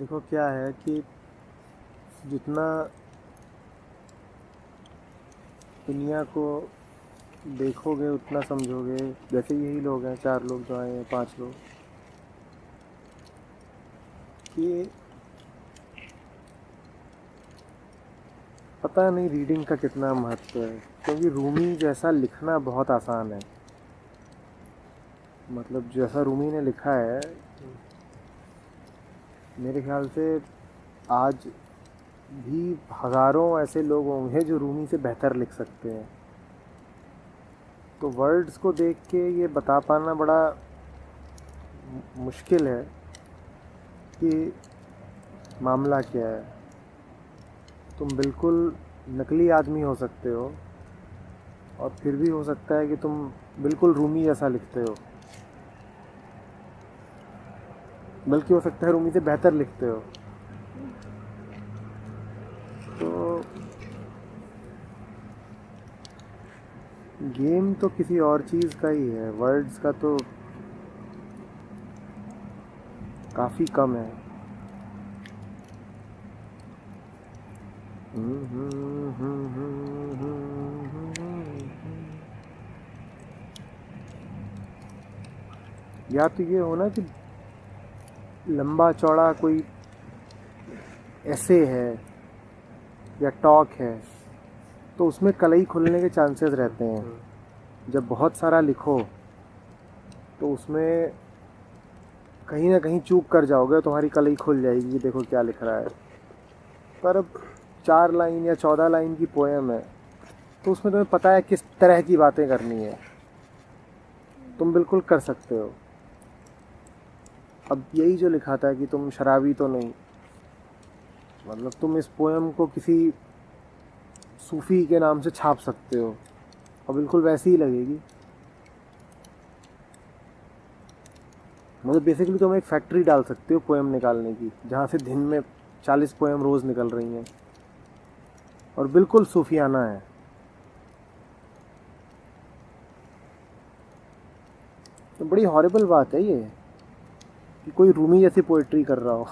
देखो क्या है कि जितना दुनिया को देखोगे उतना समझोगे। जैसे यही लोग हैं, 4 लोग जो आए हैं, 5 लोग, कि पता नहीं रीडिंग का कितना महत्व है। क्योंकि रूमी जैसा लिखना बहुत आसान है। मतलब जैसा रूमी ने लिखा है, मेरे ख्याल से आज भी हज़ारों ऐसे लोग होंगे जो रूमी से बेहतर लिख सकते हैं। तो वर्ड्स को देख के ये बता पाना बड़ा मुश्किल है कि मामला क्या है। तुम बिल्कुल नकली आदमी हो सकते हो और फिर भी हो सकता है कि तुम बिल्कुल रूमी जैसा लिखते हो, बल्कि हो सकता है रूमी से बेहतर लिखते हो। तो गेम तो किसी और चीज़ का ही है, वर्ड्स का तो काफ़ी कम है। या तो ये हो ना कि लंबा चौड़ा कोई ऐसे है या टॉक है, तो उसमें कलई खुलने के चांसेस रहते हैं। जब बहुत सारा लिखो तो उसमें कहीं ना कहीं चूक कर जाओगे, तुम्हारी कलई खुल जाएगी कि देखो क्या लिख रहा है। पर अब 4 लाइन या 14 लाइन की पोएम है, तो उसमें तुम्हें पता है किस तरह की बातें करनी है, तुम बिल्कुल कर सकते हो। अब यही जो लिखा था कि तुम शराबी तो नहीं, मतलब तुम इस पोएम को किसी सूफ़ी के नाम से छाप सकते हो और बिल्कुल वैसी ही लगेगी। मतलब बेसिकली तुम एक फैक्ट्री डाल सकते हो पोएम निकालने की, जहाँ से दिन में 40 पोएम रोज़ निकल रही हैं और बिल्कुल सूफियाना है। तो बड़ी हॉरिबल बात है ये कि कोई रूमी जैसी पोइट्री कर रहा हो।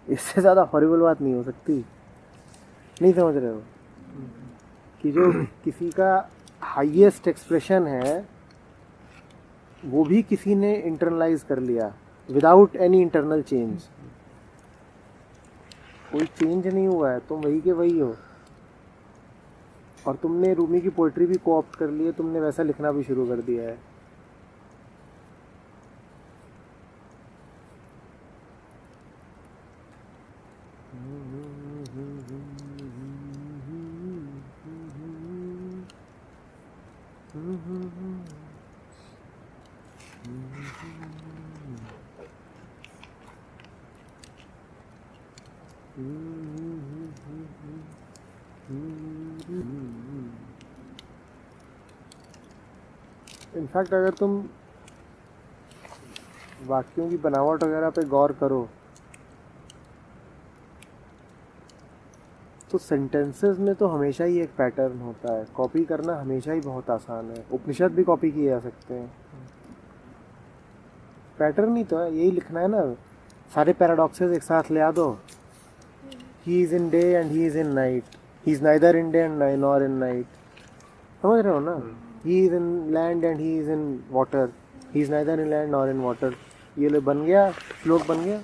इससे ज़्यादा हॉरिबल बात नहीं हो सकती। नहीं समझ रहे हो कि जो किसी का हाईएस्ट एक्सप्रेशन है वो भी किसी ने इंटरनलाइज कर लिया विदाउट एनी इंटरनल चेंज। कोई चेंज नहीं हुआ है, तुम वही के वही हो। और तुमने रूमी की पोइट्री भी कोऑप्ट कर ली है, तुमने वैसा लिखना भी शुरू कर दिया है। इनफैक्ट अगर तुम वाक्यों की बनावट वगैरह पे गौर करो तो सेंटेंसेस में तो हमेशा ही एक पैटर्न होता है। कॉपी करना हमेशा ही बहुत आसान है। उपनिषद भी कॉपी किए जा सकते हैं। पैटर्न ही तो है, यही लिखना है ना। सारे पैराडॉक्सेस एक साथ ले आ दो। He is in day and he is in night, he is neither in day and nor in night. समझ रहे हो ना? He is in land and he is in water, he is neither in land nor in water. ये ले बन गया, श्लोक बन गया।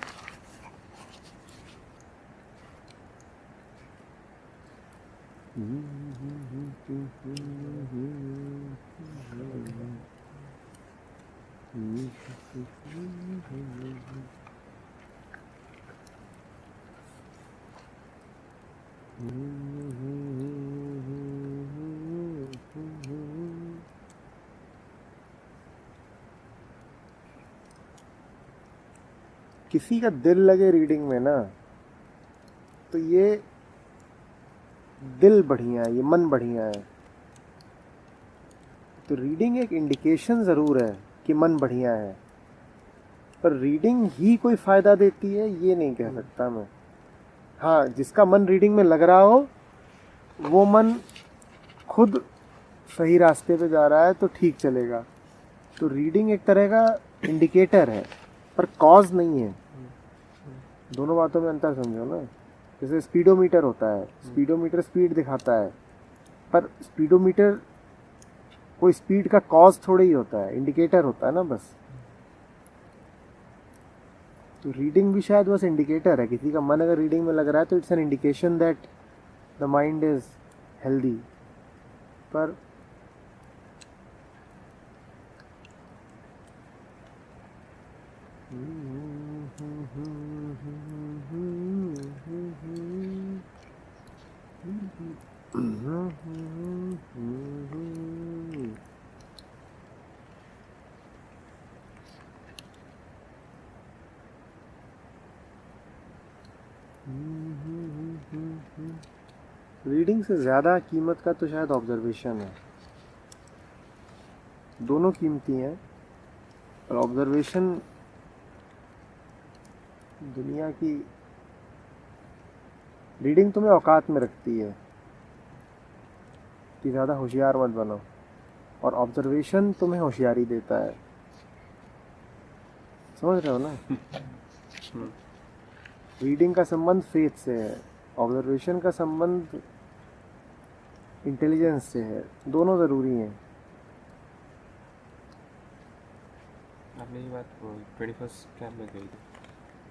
किसी का दिल लगे रीडिंग में ना, तो ये दिल बढ़िया है, ये मन बढ़िया है। तो रीडिंग एक इंडिकेशन ज़रूर है कि मन बढ़िया है, पर रीडिंग ही कोई फ़ायदा देती है ये नहीं कह सकता मैं। हाँ, जिसका मन रीडिंग में लग रहा हो वो मन खुद सही रास्ते पे जा रहा है तो ठीक चलेगा। तो रीडिंग एक तरह का इंडिकेटर है, पर कॉज नहीं है। दोनों बातों में अंतर समझो ना। जैसे स्पीडोमीटर होता है, स्पीडोमीटर स्पीड दिखाता है, पर स्पीडोमीटर कोई स्पीड का कॉज थोड़ा ही होता है, इंडिकेटर होता है ना बस। तो रीडिंग भी शायद बस इंडिकेटर है। किसी का मन अगर रीडिंग में लग रहा है तो it's an indication that the mind is healthy. पर रीडिंग से ज़्यादा कीमत का तो शायद ऑब्जर्वेशन है। दोनों कीमती हैं, पर ऑब्जर्वेशन दुनिया की, रीडिंग तुम्हें औकात में रखती है कि ज़्यादा होशियार मत बनो, और ऑब्जर्वेशन तुम्हें होशियारी देता है। समझ रहे हो ना? रीडिंग का संबंध फेथ से है, ऑब्जर्वेशन का संबंध इंटेलिजेंस से है। दोनों ज़रूरी हैं। आपने ये बात 21st कैम्प में कही थी,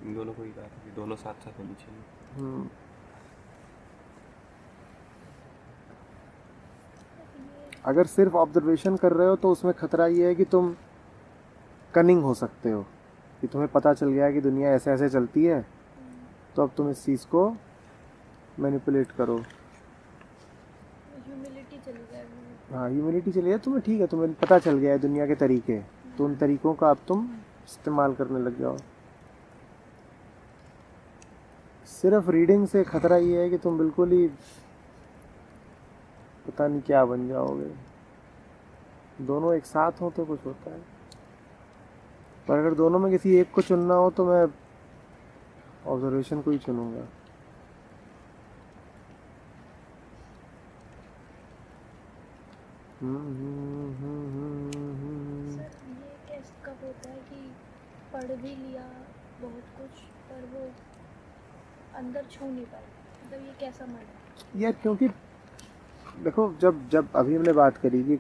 इन दोनों को ही कहा था कि दोनों साथ साथ होनी चाहिए। अगर सिर्फ ऑब्जर्वेशन कर रहे हो तो उसमें खतरा ये है कि तुम कनिंग हो सकते हो, कि तुम्हें पता चल गया कि दुनिया ऐसे ऐसे चलती है, तो अब तुम इस चीज़ को मैनिपुलेट करो। ह्यूमिलिटी चली जाएगी। हाँ, ह्यूमिलिटी चली जाए तुम्हें, ठीक है, तुम्हें पता चल गया है दुनिया के तरीके, तो उन तरीकों का अब तुम इस्तेमाल करने लग जाओ। सिर्फ रीडिंग से खतरा ये है कि तुम बिल्कुल ही पता नहीं क्या बन जाओगे। दोनों एक साथ हो तो कुछ होता है, पर अगर दोनों में किसी एक को चुनना हो तो मैं ऑब्जर्वेशन को ही चुनूंगा। सर ये केस कब होता है कि पढ़ भी लिया बहुत कुछ पर वो अंदर छू नहीं पाए, मतलब ये कैसा मन है? यार क्योंकि देखो, जब अभी हमने बात करी कि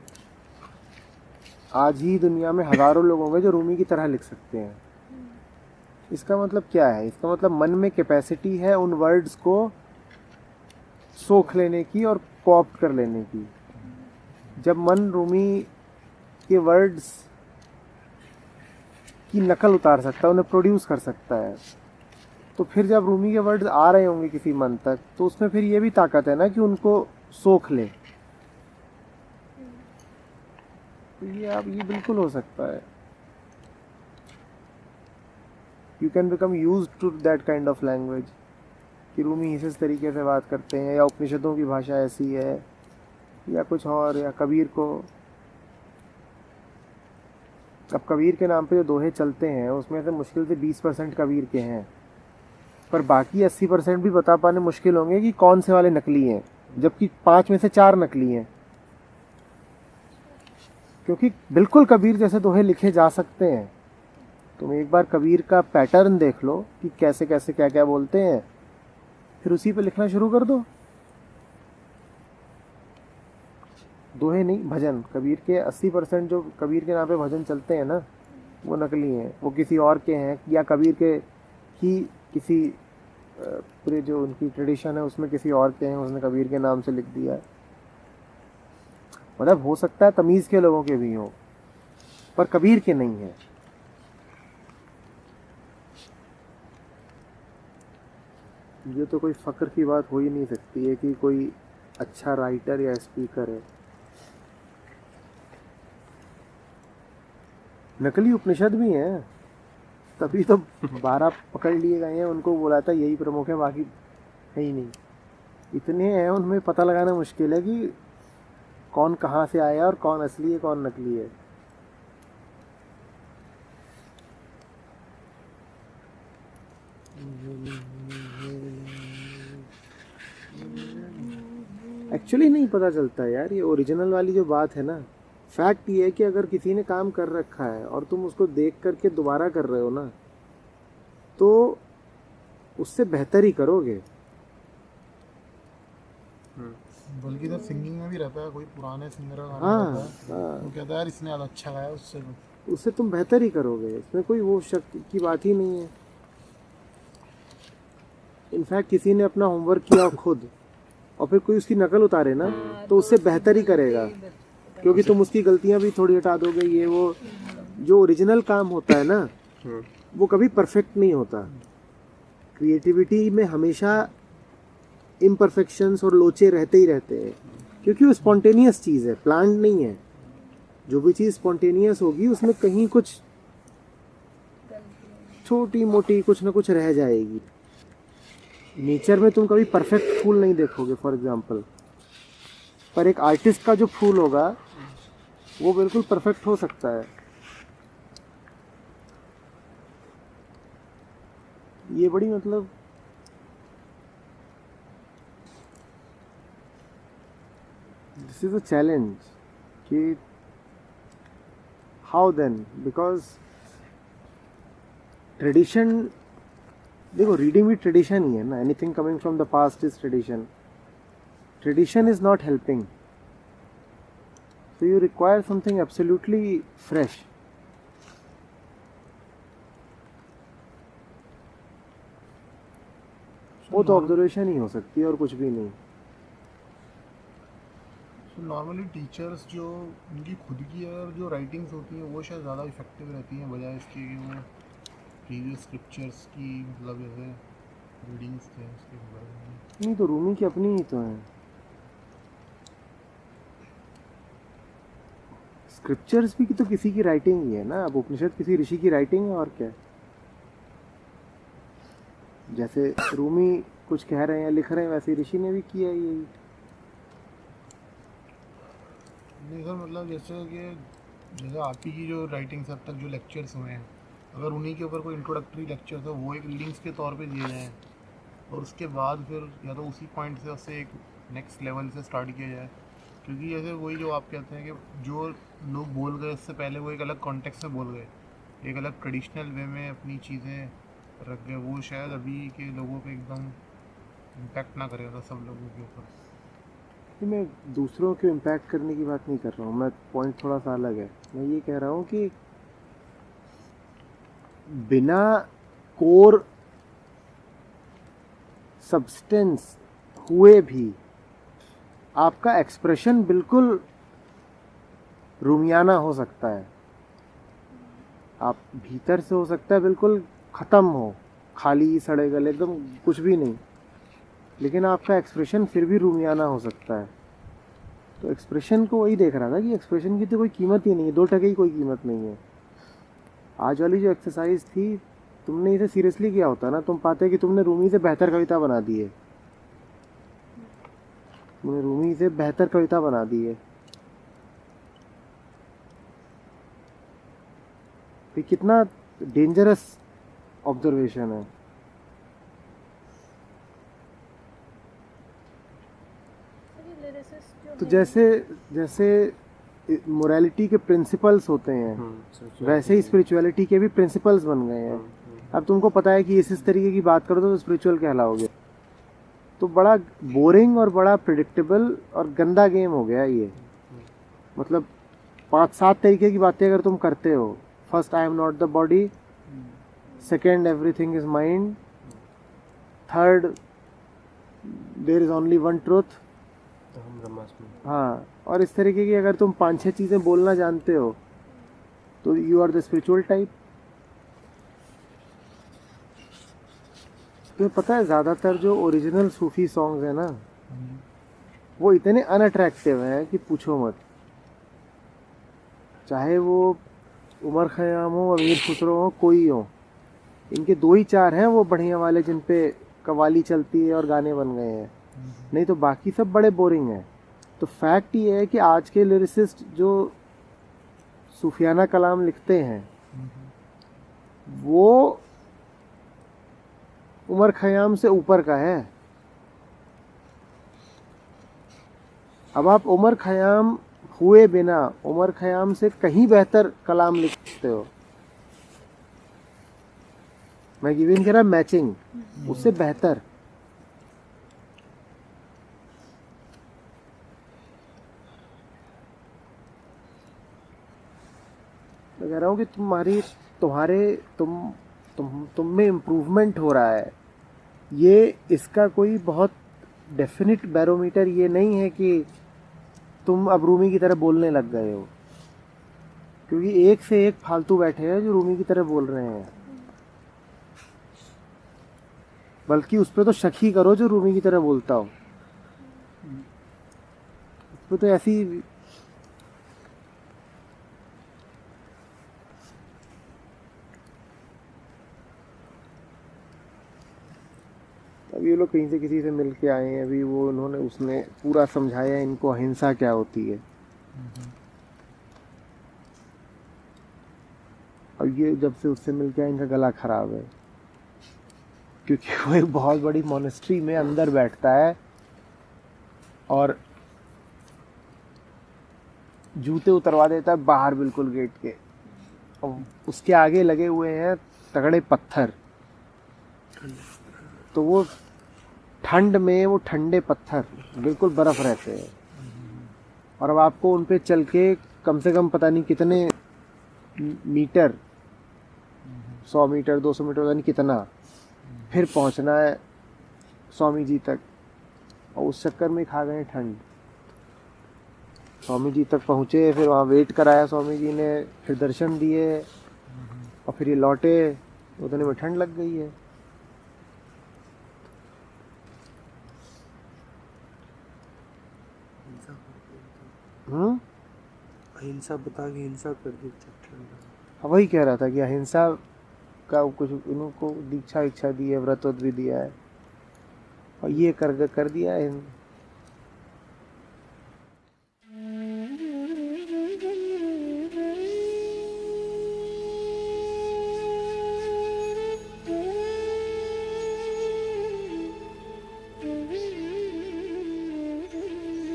आज ही दुनिया में हज़ारों लोग होंगे जो रूमी की तरह लिख सकते हैं। इसका मतलब क्या है? इसका मतलब मन में कैपेसिटी है उन वर्ड्स को सोख लेने की और कॉप्ट कर लेने की। जब मन रूमी के वर्ड्स की नकल उतार सकता है, उन्हें प्रोड्यूस कर सकता है, तो फिर जब रूमी के वर्ड्स आ रहे होंगे किसी मन तक, तो उसमें फिर ये भी ताकत है ना कि उनको सोख ले। तो ये बिल्कुल हो सकता है। You can become used to that kind of language, कि रूमी इस तरीके से बात करते हैं, या उपनिषदों की भाषा ऐसी है, या कुछ और, या कबीर को। अब कबीर के नाम पे जो दोहे चलते हैं उसमें से मुश्किल से 20% कबीर के हैं, पर बाकी 80% भी बता पाने मुश्किल होंगे कि कौन से वाले नकली हैं, जबकि 5 में से 4 नकली हैं। क्योंकि बिल्कुल कबीर जैसे दोहे लिखे जा सकते हैं। तुम एक बार कबीर का पैटर्न देख लो कि कैसे कैसे क्या क्या बोलते हैं, फिर उसी पे लिखना शुरू कर दो। दोहे नहीं, भजन। कबीर के 80% जो कबीर के नाम पे भजन चलते हैं ना, वो नकली हैं, वो किसी और के हैं, या कबीर के ही किसी पूरे जो उनकी ट्रेडिशन है उसमें किसी और के हैं, उसने कबीर के नाम से लिख दिया है। मतलब हो सकता है तमीज़ के लोगों के भी हों, पर कबीर के नहीं है। ये तो कोई फ़क्र की बात हो ही नहीं सकती है कि कोई अच्छा राइटर या स्पीकर है। नकली उपनिषद भी हैं, तभी तो 12 पकड़ लिए गए हैं, उनको बोला था यही प्रमुख है, बाकी है ही नहीं। इतने हैं, उनमें पता लगाना मुश्किल है कि कौन कहाँ से आया और कौन असली है कौन नकली है। एक्चुअली नहीं पता चलता यार, ये ओरिजिनल वाली जो बात है ना, फैक्ट ये है कि अगर किसी ने काम कर रखा है और तुम उसको देख करके दोबारा कर रहे हो ना, तो उससे बेहतर ही करोगे। बल्कि तो सिंगिंग में भी रहता है, कोई पुराने सिंगर का गाना हाँ, रहता है, हाँ। वो कहता है यार इसने ज़्यादा अच्छा गाया उससे। उससे तुम बेहतर ही करोगे, इसमें कोई वो शक की बात ही नहीं है। इनफैक्ट किसी ने अपना होमवर्क किया खुद और फिर कोई उसकी नकल उतारे ना, तो उससे बेहतर ही करेगा, क्योंकि तुम उसकी गलतियां भी थोड़ी हटा दोगे। ये वो जो ओरिजिनल काम होता है ना, वो कभी परफेक्ट नहीं होता। क्रिएटिविटी में हमेशा इम्परफेक्शंस और लोचे रहते ही रहते हैं, क्योंकि वो स्पॉन्टेनियस चीज़ है, प्लान्ड नहीं है। जो भी चीज़ स्पॉन्टेनियस होगी उसमें कहीं कुछ छोटी मोटी कुछ ना कुछ रह जाएगी। नेचर में तुम कभी परफेक्ट फूल नहीं देखोगे फॉर एग्जांपल, पर एक आर्टिस्ट का जो फूल होगा वो बिल्कुल परफेक्ट हो सकता है। ये बड़ी मतलब दिस इज अ चैलेंज कि हाउ देन, बिकॉज ट्रेडिशन, देखो रीडिंग भी ट्रेडिशन ही है ना, anything coming from the past is tradition. Tradition is not helping, so you require something absolutely fresh. वो तो ऑब्जर्वेशन ही हो सकती है और कुछ भी नहीं। नॉर्मली टीचर्स जो उनकी खुद की और जो राइटिंग्स होती हैं वो शायद ज़्यादा इफेक्टिव रहती हैं, बजाय इसके कि वो प्रीवियस स्क्रिप्चर्स की मतलब जैसे रीडिंग्स थे उसके बारे में। नहीं तो रूमी की अपनी ही तो है स्क्रिप्चर्स भी, तो किसी की राइटिंग ही है ना। अब उपनिषद किसी ऋषि की राइटिंग है और क्या। जैसे रूमी कुछ कह रहे हैं लिख रहे हैं, वैसे ऋषि ने भी किया है यही। नहीं सर, मतलब जैसे आप ही की जो राइटिंग्स अब तक जो लेक्चर्स हुए हैं, अगर उन्हीं के ऊपर कोई इंट्रोडक्टरी लेक्चर हो वो एक रीडिंग्स के तौर पे दिए जाएँ और उसके बाद फिर या तो उसी पॉइंट से उससे एक नेक्स्ट लेवल से स्टार्ट किया जाए। क्योंकि जैसे वही जो आप कहते हैं कि जो लोग बोल गए उससे पहले वो एक अलग कॉन्टेक्स्ट में बोल गए, एक अलग ट्रेडिशनल वे में अपनी चीज़ें रख गए, वो शायद अभी के लोगों पे एकदम इम्पैक्ट ना करेगा सब लोगों के ऊपर। मैं दूसरों को इम्पैक्ट करने की बात नहीं कर रहा हूँ, मैं पॉइंट थोड़ा सा अलग है। मैं ये कह रहा हूँ कि बिना कोर सब्सटेंस हुए भी आपका एक्सप्रेशन बिल्कुल रूमियाना हो सकता है। आप भीतर से हो सकता है बिल्कुल ख़त्म हो, खाली सड़े गले एकदम कुछ भी नहीं, लेकिन आपका एक्सप्रेशन फिर भी रूमियाना हो सकता है। तो एक्सप्रेशन को वही देख रहा था कि एक्सप्रेशन की तो कोई कीमत ही नहीं है, 2 टके की कोई कीमत नहीं है। आज वाली जो एक्सरसाइज थी, तुमने इसे सीरियसली किया होता ना, तुम पाते कि तुमने रूमी से बेहतर कविता बना दी है। तुमने रूमी से बेहतर कविता बना दी है। तो कितना डेंजरस ऑब्जर्वेशन है। तो जैसे मोरालिटी के प्रिंसिपल्स होते हैं, वैसे ही स्पिरिचुअलिटी के भी प्रिंसिपल्स बन गए हैं। अब तुमको पता है कि इस तरीके की बात करो तो स्पिरिचुअल कहलाओगे। तो बड़ा बोरिंग और बड़ा प्रिडिक्टेबल और गंदा गेम हो गया ये। मतलब 5-7 तरीके की बातें अगर तुम करते हो, first I am not the body, second everything is mind, third there is only one truth, हम ब्रह्मास्मि। हाँ, और इस तरीके की अगर तुम 5-6 चीज़ें बोलना जानते हो तो you are the spiritual type. तुम्हें पता है ज़्यादातर जो ओरिजिनल सूफी सॉन्ग्स हैं ना, वो इतने अनअट्रैक्टिव हैं कि पूछो मत। चाहे वो उमर खयाम हो, अमीर खुसरो हो, कोई हो, इनके 2 ही 4 हैं वो बढ़िया वाले जिन पे कवाली चलती है और गाने बन गए हैं, नहीं तो बाकी सब बड़े बोरिंग हैं। तो फैक्ट ये है कि आज के लिरिसिस्ट जो सूफियाना कलाम लिखते हैं वो उमर खयाम से ऊपर का है। अब आप उमर खयाम हुए बिना उमर खयाम से कहीं बेहतर कलाम लिखते हो। मैं ये भी नहीं कह रहा मैचिंग, उससे बेहतर। मैं कह रहा हूँ कि तुम में इम्प्रूवमेंट हो रहा है। ये इसका कोई बहुत डेफिनिट बैरोमीटर ये नहीं है कि तुम अब रूमी की तरह बोलने लग गए हो, क्योंकि एक से एक फालतू बैठे हैं जो रूमी की तरह बोल रहे हैं। बल्कि उस पर तो शक ही करो जो रूमी की तरह बोलता हो। उस पर तो ऐसी अब ये लोग कहीं से किसी से मिल के आए हैं, अभी वो उसने पूरा समझाया इनको अहिंसा क्या होती है। और ये जब से उससे मिल के आए इनका गला खराब है, क्योंकि वो एक बहुत बड़ी मोनेस्ट्री में अंदर बैठता है और जूते उतरवा देता है बाहर बिल्कुल गेट के, और उसके आगे लगे हुए हैं तगड़े पत्थर। तो वो ठंड में वो ठंडे पत्थर बिल्कुल बर्फ रहते हैं, और अब आपको उन पे चल के कम से कम पता नहीं कितने मीटर, 100 मीटर 200 मीटर पता नहीं कितना, फिर पहुंचना है स्वामी जी तक। और उस चक्कर में खा गए ठंड। स्वामी जी तक पहुँचे, फिर वहाँ वेट कराया स्वामी जी ने, फिर दर्शन दिए, और फिर ये लौटे, उतने में ठंड लग गई है। अहिंसा बता के हिंसा कर दी। हाँ, वही कह रहा था कि अहिंसा का कुछ उनको दीक्षा इच्छा दी है, व्रत भी दिया है, और ये कर दिया है।